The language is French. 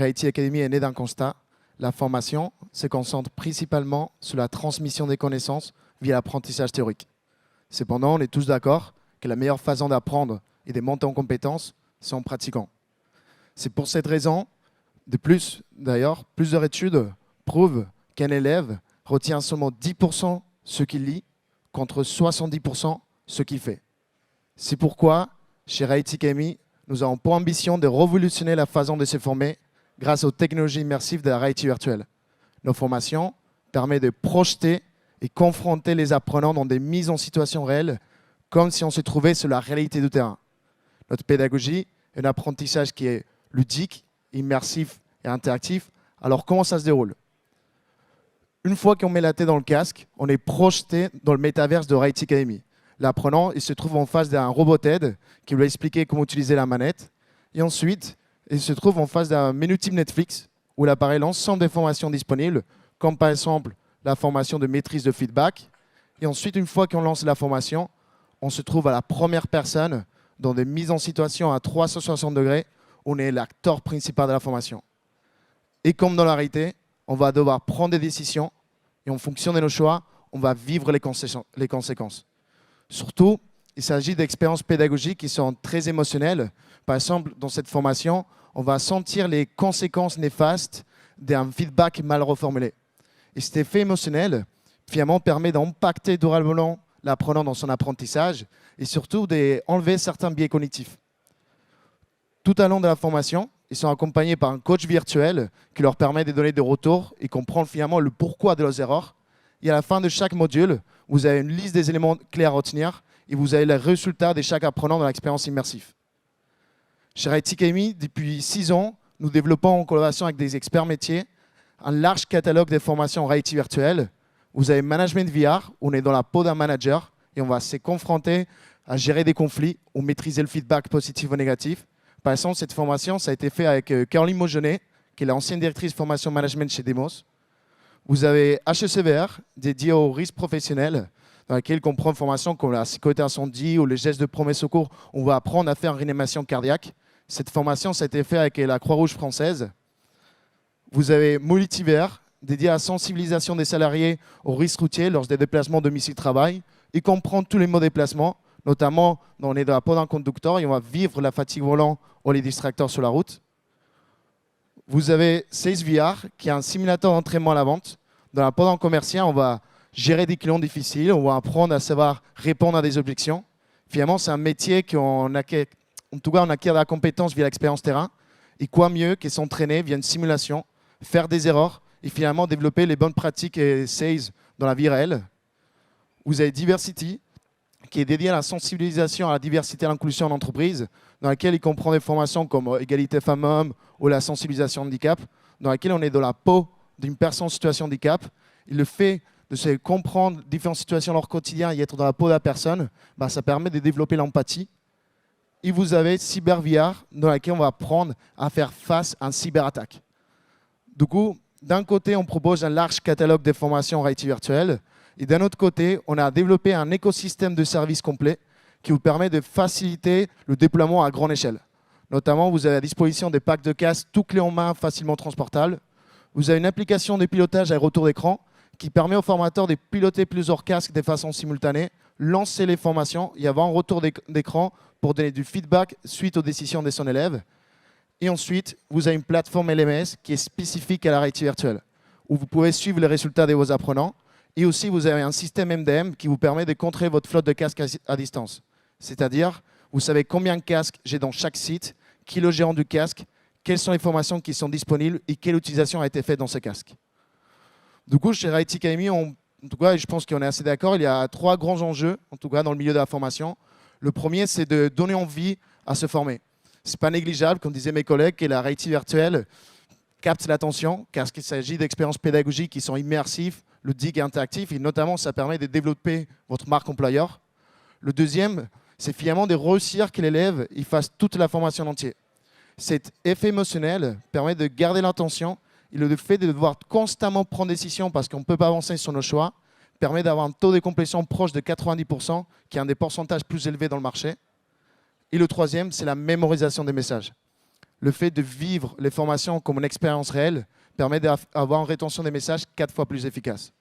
Reality Academy est née d'un constat. La formation se concentre principalement sur la transmission des connaissances via l'apprentissage théorique. Cependant, on est tous d'accord que la meilleure façon d'apprendre et de monter en compétences, c'est en pratiquant. C'est pour cette raison, de plus, d'ailleurs, plusieurs études prouvent qu'un élève retient seulement 10% ce qu'il lit contre 70% ce qu'il fait. C'est pourquoi, chez Reality Academy, nous avons pour ambition de révolutionner la façon de se former grâce aux technologies immersives de la réalité virtuelle. Nos formations permettent de projeter et confronter les apprenants dans des mises en situation réelles, comme si on se trouvait sur la réalité du terrain. Notre pédagogie est un apprentissage qui est ludique, immersif et interactif. Alors comment ça se déroule? Une fois qu'on met la tête dans le casque, on est projeté dans le métaverse de Reality Academy. L'apprenant, il se trouve en face d'un robot TED qui lui a expliqué comment utiliser la manette. Et ensuite, il se trouve en face d'un menu type Netflix où il apparaît l'ensemble des formations disponibles, comme par exemple la formation de maîtrise de feedback. Et ensuite, une fois qu'on lance la formation, on se trouve à la première personne dans des mises en situation à 360 degrés où on est l'acteur principal de la formation. Et comme dans la réalité, on va devoir prendre des décisions et en fonction de nos choix, on va vivre les conséquences. Surtout, il s'agit d'expériences pédagogiques qui sont très émotionnelles. Par exemple, dans cette formation, on va sentir les conséquences néfastes d'un feedback mal reformulé. Et cet effet émotionnel, finalement, permet d'impacter durablement l'apprenant dans son apprentissage et surtout d'enlever certains biais cognitifs. Tout au long de la formation, ils sont accompagnés par un coach virtuel qui leur permet de donner des retours et comprendre finalement le pourquoi de leurs erreurs. Et à la fin de chaque module, vous avez une liste des éléments clés à retenir et vous avez les résultats de chaque apprenant dans l'expérience immersive. Chez Reality Academy, depuis 6 ans, nous développons en collaboration avec des experts métiers un large catalogue de formations en réalité virtuelle. Vous avez Management VR, où on est dans la peau d'un manager et on va se confronter à gérer des conflits ou maîtriser le feedback positif ou négatif. Par exemple, cette formation, ça a été fait avec Caroline Maugenet, qui est l'ancienne directrice formation management chez Demos. Vous avez HECVR, dédié aux risques professionnels, dans laquelle on comprend une formation comme la sécurité incendie ou les gestes de premier secours. On va apprendre à faire une réanimation cardiaque. Cette formation, ça a été fait avec la Croix-Rouge française. Vous avez Multivers, dédié à la sensibilisation des salariés aux risques routiers lors des déplacements domicile-travail. Il comprend tous les modes de déplacement, notamment on est dans la peau d'un conducteur et on va vivre la fatigue volant ou les distracteurs sur la route. Vous avez Sales VR, qui est un simulateur d'entraînement à la vente. Dans la peau d'un commercial, on va gérer des clients difficiles, on va apprendre à savoir répondre à des objections. Finalement, c'est un métier qu'on acquiert, en tout cas, on acquiert de la compétence via l'expérience terrain. Et quoi mieux que s'entraîner via une simulation, faire des erreurs et finalement développer les bonnes pratiques et sales dans la vie réelle. Vous avez Diversity, qui est dédié à la sensibilisation à la diversité et à l'inclusion en entreprise, dans laquelle il comprend des formations comme égalité femmes-hommes ou la sensibilisation au handicap, dans laquelle on est dans la peau d'une personne en situation de handicap. Et le fait de se comprendre différentes situations dans leur quotidien et être dans la peau de la personne, ça permet de développer l'empathie. Et vous avez CyberVR, dans laquelle on va apprendre à faire face à une cyberattaque. Du coup, d'un côté, on propose un large catalogue de formations en réalité virtuelle. Et d'un autre côté, on a développé un écosystème de services complet qui vous permet de faciliter le déploiement à grande échelle. Notamment, vous avez à disposition des packs de casques tout clés en main, facilement transportables. Vous avez une application de pilotage à retour d'écran qui permet aux formateurs de piloter plusieurs casques de façon simultanée, lancer les formations et avoir un retour d'écran pour donner du feedback suite aux décisions de son élève. Et ensuite, vous avez une plateforme LMS qui est spécifique à la réalité virtuelle, où vous pouvez suivre les résultats de vos apprenants. Et aussi, vous avez un système MDM qui vous permet de contrôler votre flotte de casques à distance. C'est-à-dire, vous savez combien de casques j'ai dans chaque site, qui est le gérant du casque, quelles sont les formations qui sont disponibles et quelle utilisation a été faite dans ce casque. Du coup, chez Reality Academy, en tout cas, je pense qu'on est assez d'accord, il y a 3 grands enjeux, en tout cas dans le milieu de la formation. Le premier, c'est de donner envie à se former. Ce n'est pas négligeable, comme disaient mes collègues, que la réalité virtuelle capte l'attention, car il s'agit d'expériences pédagogiques qui sont immersives, ludiques et interactives, et notamment, ça permet de développer votre marque employeur. Le deuxième, c'est finalement de réussir que l'élève fasse toute la formation en entier. Cet effet émotionnel permet de garder l'attention et le fait de devoir constamment prendre des décisions parce qu'on ne peut pas avancer sur nos choix permet d'avoir un taux de complétion proche de 90%, qui est un des pourcentages plus élevés dans le marché. Et le troisième, c'est la mémorisation des messages. le fait de vivre les formations comme une expérience réelle permet d'avoir une rétention des messages 4 fois plus efficace.